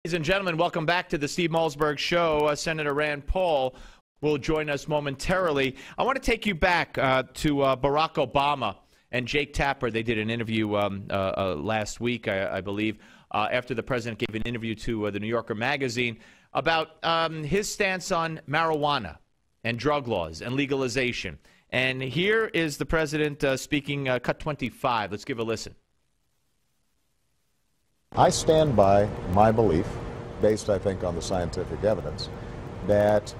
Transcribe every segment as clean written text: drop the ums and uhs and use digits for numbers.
Ladies and gentlemen, welcome back to the Steve Malzberg Show. Senator Rand Paul will join us momentarily. I want to take you back to Barack Obama and Jake Tapper. They did an interview last week, I believe, after the president gave an interview to the New Yorker magazine about his stance on marijuana and drug laws and legalization. And here is the president speaking, cut 25. Let's give a listen. I stand by my belief, based, I think, on the scientific evidence, that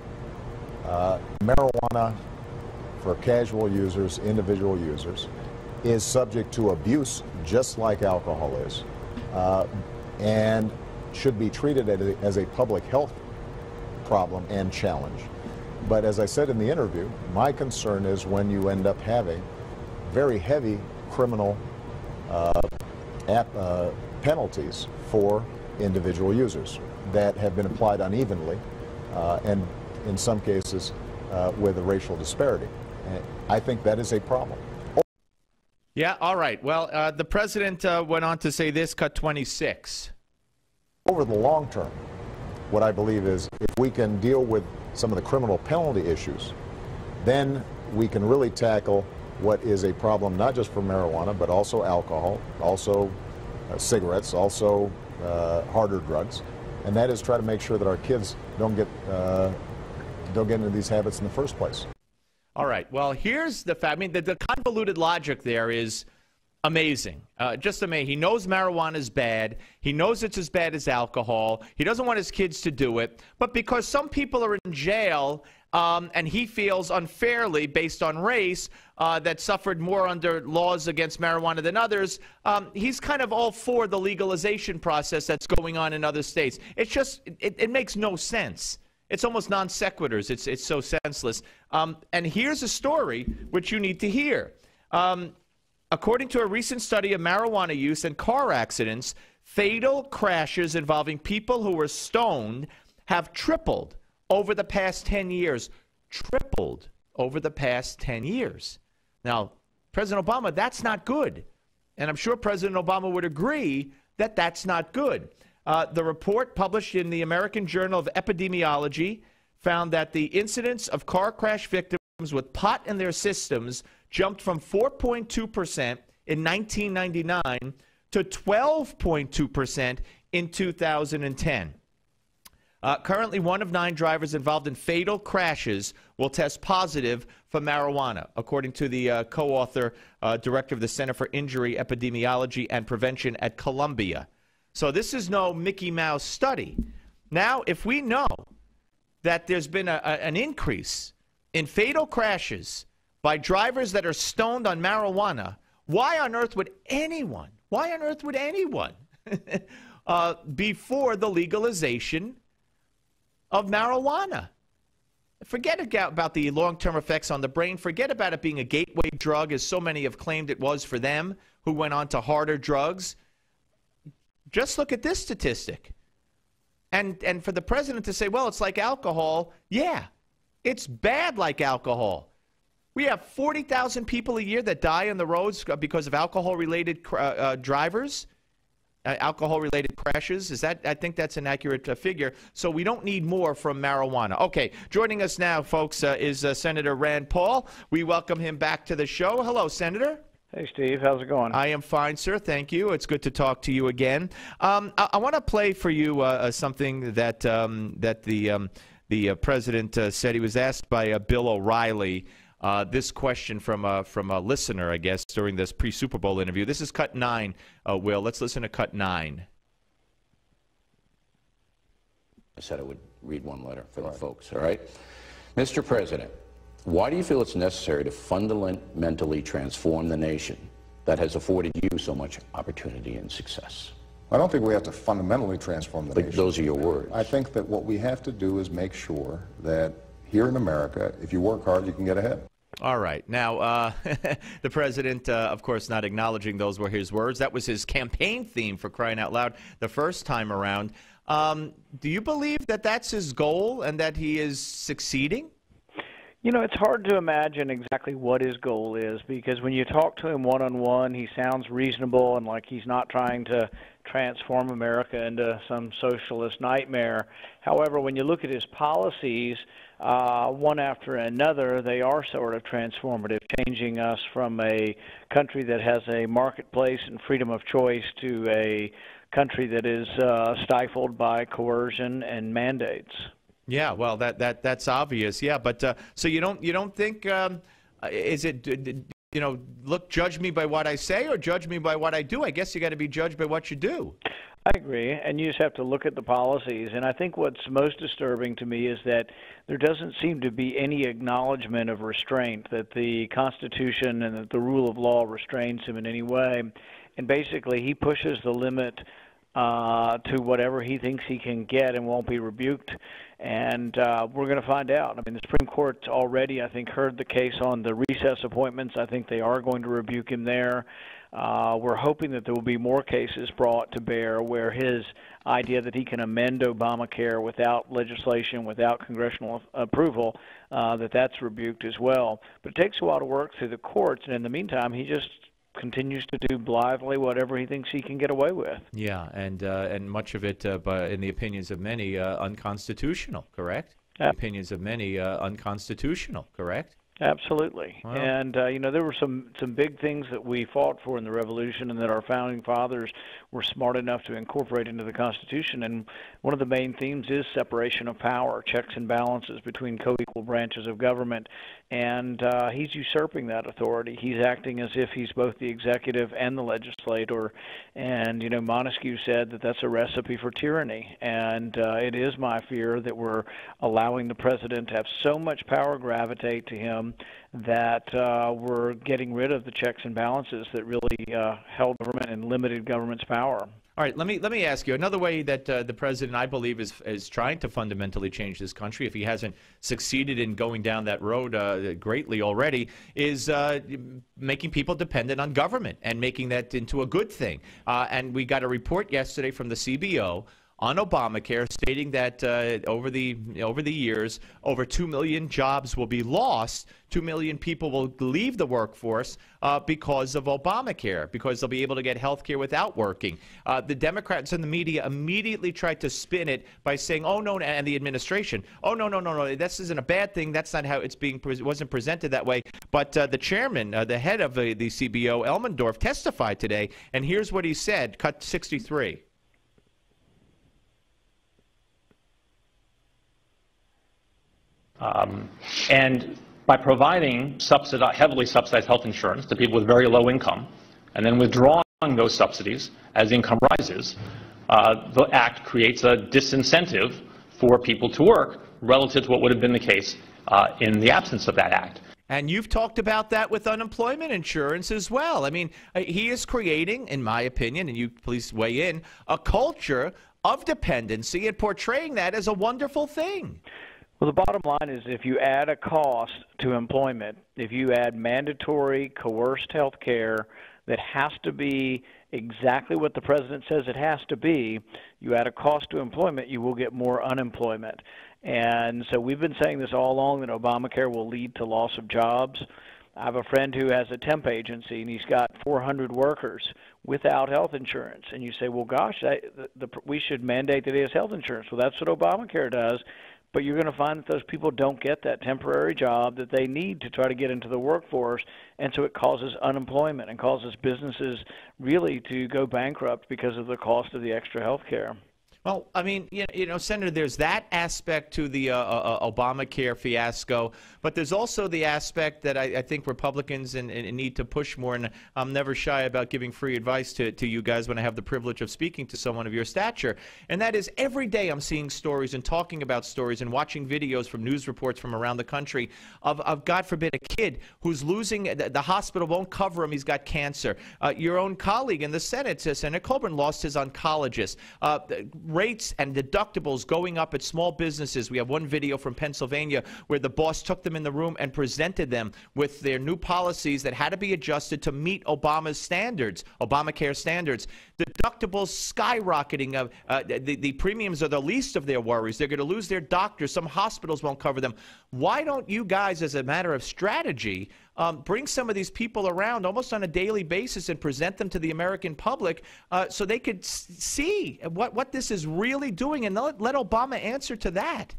marijuana for casual users, individual users, is subject to abuse just like alcohol is, and should be treated as a public health problem and challenge. But as I said in the interview, my concern is when you end up having very heavy criminal penalties for individual users that have been applied unevenly and in some cases with a racial disparity. And I think that is a problem. Yeah, all right. Well, the president went on to say this, cut 26. Over the long term, what I believe is if we can deal with some of the criminal penalty issues, then we can really tackle what is a problem not just for marijuana, but also alcohol, also cigarettes, also harder drugs, and that is try to make sure that our kids don't get into these habits in the first place. All right. Well, here's the fact. I mean, the convoluted logic there is amazing. Just amazing. He knows marijuana is bad. He knows it's as bad as alcohol. He doesn't want his kids to do it. But because some people are in jail and he feels unfairly, based on race, that suffered more under laws against marijuana than others, he's kind of all for the legalization process that's going on in other states. It's just, it makes no sense. It's almost non sequiturs. It's so senseless. And here's a story which you need to hear. According to a recent study of marijuana use and car accidents, fatal crashes involving people who were stoned have tripled over the past 10 years. Tripled over the past 10 years. Now, President Obama, that's not good. And I'm sure President Obama would agree that that's not good. The report published in the American Journal of Epidemiology found that the incidence of car crash victims with pot in their systems jumped from 4.2% in 1999 to 12.2% in 2010. Currently, 1 of 9 drivers involved in fatal crashes will test positive for marijuana, according to the co-author, director of the Center for Injury Epidemiology and Prevention at Columbia. So this is no Mickey Mouse study. Now, if we know that there's been an increase in fatal crashes by drivers that are stoned on marijuana, why on earth would anyone be for the legalization of marijuana? Forget about the long-term effects on the brain. Forget about it being a gateway drug, as so many have claimed it was for them who went on to harder drugs. Just look at this statistic. And for the president to say, well, it's like alcohol, yeah, it's bad like alcohol. We have 40,000 people a year that die on the roads because of alcohol-related drivers. Alcohol-related crashes. I think that's an accurate figure. So we don't need more from marijuana. Okay, joining us now, folks, is Senator Rand Paul. We welcome him back to the show. Hello, Senator. Hey, Steve. How's it going? I am fine, sir. Thank you. It's good to talk to you again. I want to play for you something that the president said. He was asked by Bill O'Reilly this question from a listener, I guess, during this pre-Super Bowl interview. This is cut 9, Will. Let's listen to cut 9. I said I would read one letter for the folks, all right? Mr. President, why do you feel it's necessary to fundamentally transform the nation that has afforded you so much opportunity and success? I don't think we have to fundamentally transform the nation. Those are your words. I think that what we have to do is make sure that here in America, if you work hard, you can get ahead. All right. Now, the president, of course, not acknowledging those were his words. That was his campaign theme, for crying out loud, the first time around. Do you believe that that's his goal and that he is succeeding? You know, it's hard to imagine exactly what his goal is, because when you talk to him one-on-one, he sounds reasonable and like he's not trying to transform America into some socialist nightmare. However, when you look at his policies, one after another, they are sort of transformative, changing us from a country that has a marketplace and freedom of choice to a country that is stifled by coercion and mandates. Yeah, well, that's obvious. Yeah, but so you don't think is it look, judge me by what I say or judge me by what I do? I guess you got to be judged by what you do. I agree, and you just have to look at the policies. And I think what's most disturbing to me is that there doesn't seem to be any acknowledgement of restraint, that the Constitution and that the rule of law restrains him in any way. And basically, he pushes the limit to whatever he thinks he can get and won't be rebuked. And we're going to find out. I mean, the Supreme Court already, I think, heard the case on the recess appointments. I think they are going to rebuke him there. We're hoping that there will be more cases brought to bear where his idea that he can amend Obamacare without legislation, without congressional approval, that's rebuked as well. But it takes a while to work through the courts, and in the meantime, he just continues to do blithely whatever he thinks he can get away with. Yeah, and much of it, in the opinions of many, unconstitutional, correct? Opinions of many, unconstitutional, correct? Absolutely. Wow. And, there were some big things that we fought for in the Revolution and that our founding fathers were smart enough to incorporate into the Constitution. And one of the main themes is separation of power, checks and balances between co-equal branches of government. And he's usurping that authority. He's acting as if he's both the executive and the legislator. And, Montesquieu said that that's a recipe for tyranny. And it is my fear that we're allowing the president to have so much power gravitate to him that we're getting rid of the checks and balances that really held government and limited government's power. All right, let me ask you another way that the president, I believe, is trying to fundamentally change this country, if he hasn't succeeded in going down that road greatly already, is making people dependent on government and making that into a good thing. And we got a report yesterday from the CBO on Obamacare stating that over the years, over 2 million jobs will be lost. 2 million people will leave the workforce because of Obamacare, because they'll be able to get health care without working. The Democrats and the media immediately tried to spin it by saying, oh, no, and the administration, oh, no, this isn't a bad thing. That's not how it wasn't presented that way. But the chairman, the head of the CBO, Elmendorf, testified today, and here's what he said, cut 63. And by providing heavily subsidized health insurance to people with very low income, and then withdrawing those subsidies as income rises, the Act creates a disincentive for people to work relative to what would have been the case in the absence of that Act. And you've talked about that with unemployment insurance as well. I mean, he is creating, in my opinion, and you please weigh in, a culture of dependency and portraying that as a wonderful thing. Well, the bottom line is if you add a cost to employment, if you add mandatory coerced health care that has to be exactly what the president says it has to be, you add a cost to employment, you will get more unemployment. And so we've been saying this all along, that Obamacare will lead to loss of jobs. I have a friend who has a temp agency, and he's got 400 workers without health insurance. And you say, well, gosh, we should mandate that he has health insurance. Well, that's what Obamacare does. But you're going to find that those people don't get that temporary job that they need to try to get into the workforce, and so it causes unemployment and causes businesses really to go bankrupt because of the cost of the extra health care. Well, I mean, Senator, there's that aspect to the Obamacare fiasco, but there's also the aspect that I think Republicans need to push more, and I'm never shy about giving free advice to you guys when I have the privilege of speaking to someone of your stature, and that is every day I'm seeing stories and talking about stories and watching videos from news reports from around the country of God forbid, a kid who's losing, the hospital won't cover him, he's got cancer. Your own colleague in the Senate, Senator Coburn, lost his oncologist. Rates and deductibles going up at small businesses. We have one video from Pennsylvania where the boss took them in the room and presented them with their new policies that had to be adjusted to meet Obama's standards, Obamacare standards. deductibles skyrocketing. The premiums are the least of their worries. They're going to lose their doctors. Some hospitals won't cover them. Why don't you guys, as a matter of strategy, bring some of these people around almost on a daily basis and present them to the American public so they could see what this is really doing, and let Obama answer to that?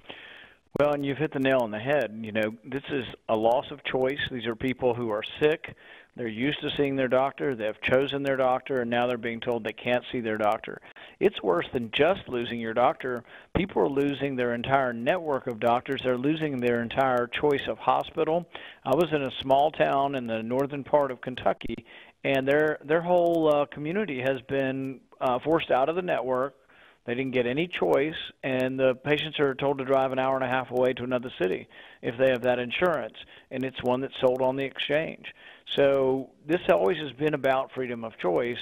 Well, and you've hit the nail on the head. You know, this is a loss of choice. These are people who are sick. They're used to seeing their doctor. They've chosen their doctor, and now they're being told they can't see their doctor. It's worse than just losing your doctor. People are losing their entire network of doctors. They're losing their entire choice of hospital. I was in a small town in the northern part of Kentucky, and their whole community has been forced out of the network. They didn't get any choice, and the patients are told to drive an hour and a half away to another city if they have that insurance, and it's one that's sold on the exchange. So this always has been about freedom of choice,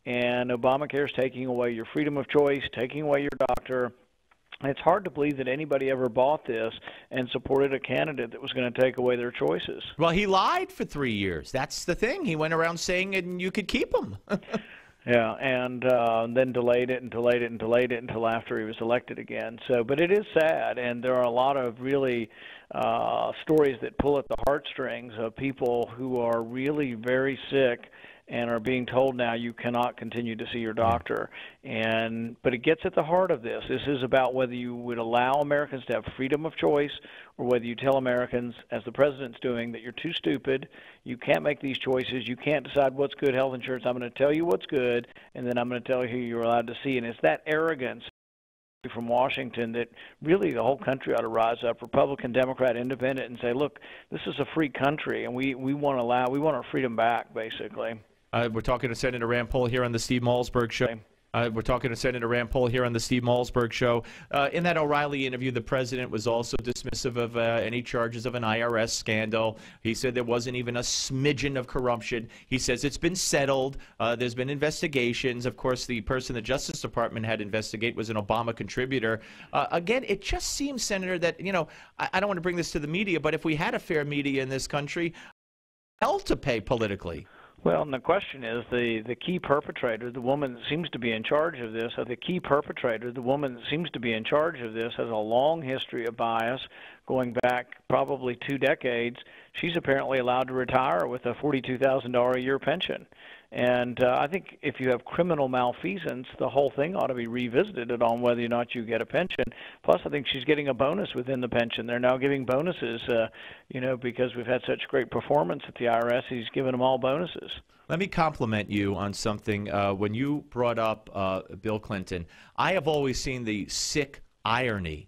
and Obamacare is taking away your freedom of choice, taking away your doctor. And it's hard to believe that anybody ever bought this and supported a candidate that was going to take away their choices. Well, he lied for 3 years. That's the thing. He went around saying and you could keep him. Yeah, and then delayed it until after he was elected again. So, but it is sad, and there are a lot of really stories that pull at the heartstrings of people who are really very sick and are being told now you cannot continue to see your doctor. But it gets at the heart of this. This is about whether you would allow Americans to have freedom of choice, or whether you tell Americans, as the president's doing, that you're too stupid, you can't make these choices, you can't decide what's good health insurance. I'm going to tell you what's good, and then I'm going to tell you who you're allowed to see. And it's that arrogance from Washington that really the whole country ought to rise up, Republican, Democrat, Independent, and say, look, this is a free country, and we want our freedom back, basically. We're talking to Senator Rand Paul here on the Steve Malzberg Show. We're talking to Senator Rand Paul here on the Steve Malzberg Show. In that O'Reilly interview, the president was also dismissive of any charges of an IRS scandal. He said there wasn't even a smidgen of corruption. He says it's been settled. There's been investigations. Of course, the person the Justice Department had investigate was an Obama contributor. Again, it just seems, Senator, that, you know, I don't want to bring this to the media, but if we had a fair media in this country, hell to pay politically. Well, and the question is, the key perpetrator, the woman that seems to be in charge of this, has a long history of bias going back probably 2 decades. She's apparently allowed to retire with a $42,000 a year pension. And I think if you have criminal malfeasance, the whole thing ought to be revisited on whether or not you get a pension. Plus, I think she's getting a bonus within the pension. They're now giving bonuses, because we've had such great performance at the IRS. He's given them all bonuses. Let me compliment you on something. When you brought up Bill Clinton, I have always seen the sick irony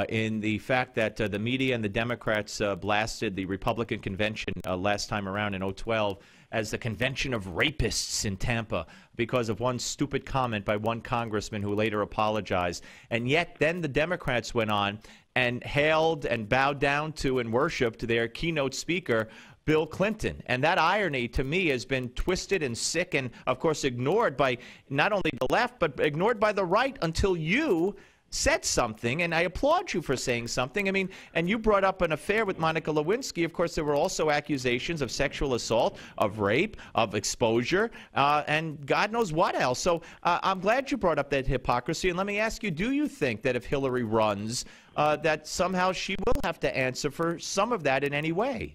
in the fact that the media and the Democrats blasted the Republican convention last time around in 2012 as the convention of rapists in Tampa because of one stupid comment by one congressman who later apologized. And yet then the Democrats went on and hailed and bowed down to and worshiped their keynote speaker, Bill Clinton. And that irony, to me, has been twisted and sick and, of course, ignored by not only the left, but ignored by the right until you said something, and I applaud you for saying something. I mean, and you brought up an affair with Monica Lewinsky. Of course, there were also accusations of sexual assault, of rape, of exposure, and God knows what else. So I'm glad you brought up that hypocrisy. And let me ask you, do you think that if Hillary runs, that somehow she will have to answer for some of that in any way?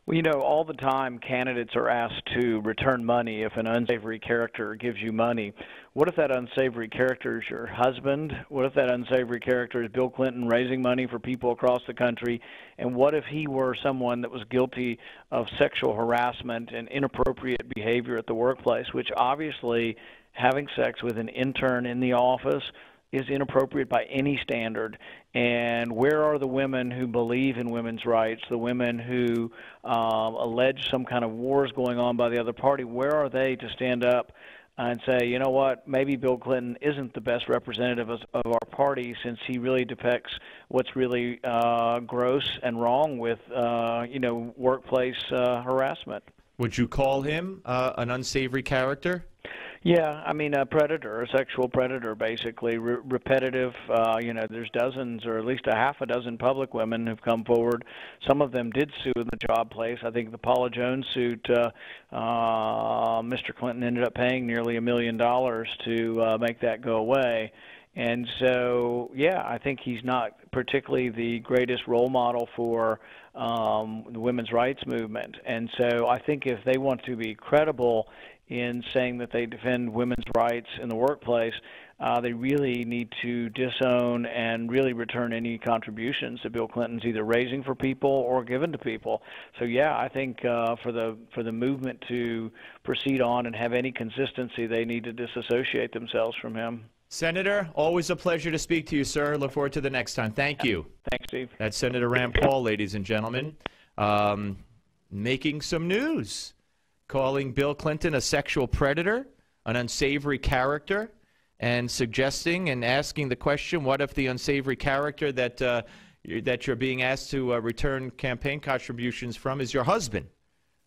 Well, all the time candidates are asked to return money if an unsavory character gives you money. What if that unsavory character is your husband? What if that unsavory character is Bill Clinton raising money for people across the country? And what if he were someone that was guilty of sexual harassment and inappropriate behavior at the workplace, which obviously having sex with an intern in the office is inappropriate by any standard. And where are the women who believe in women's rights, the women who allege some kind of wars going on by the other party? Where are they to stand up and say, you know what, maybe Bill Clinton isn't the best representative of our party since he really depicts what's really gross and wrong with, workplace harassment? Would you call him an unsavory character? Yeah, I mean, a predator, a sexual predator, basically, repetitive. There's dozens, or at least a half a dozen public women who've come forward. Some of them did sue in the job place. I think the Paula Jones suit, Mr. Clinton ended up paying nearly $1 million to make that go away. And so, yeah, I think he's not particularly the greatest role model for the women's rights movement. And so I think if they want to be credible in saying that they defend women's rights in the workplace, they really need to disown and really return any contributions that Bill Clinton's either raising for people or given to people. So yeah, I think for the movement to proceed on and have any consistency, they need to disassociate themselves from him. Senator, always a pleasure to speak to you, sir. Look forward to the next time. Thank you. Thanks, Steve. That's Senator Rand Paul, ladies and gentlemen, making some news, calling Bill Clinton a sexual predator, an unsavory character, and suggesting and asking the question, what if the unsavory character that you're being asked to return campaign contributions from is your husband,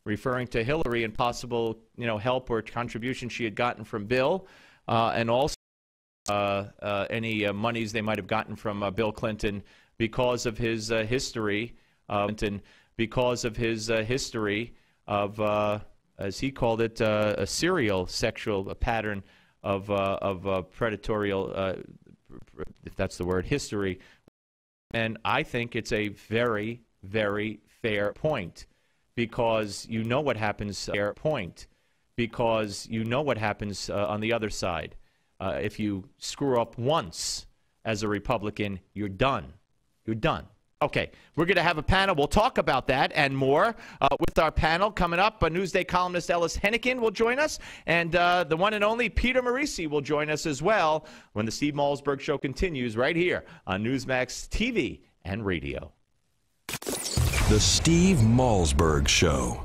referring to Hillary and possible help or contribution she had gotten from Bill, and also any monies they might have gotten from Bill Clinton because of his history, because of his history of, as he called it, a serial sexual pattern of predatorial, if that's the word, history. And I think it's a very, very fair point, because you know what happens. Because you know what happens on the other side. If you screw up once as a Republican, you're done. You're done. Okay, we're going to have a panel. We'll talk about that and more with our panel coming up. Newsday columnist Ellis Hennigan will join us, and the one and only Peter Marisi will join us as well when the Steve Malzberg Show continues right here on Newsmax TV and radio. The Steve Malzberg Show.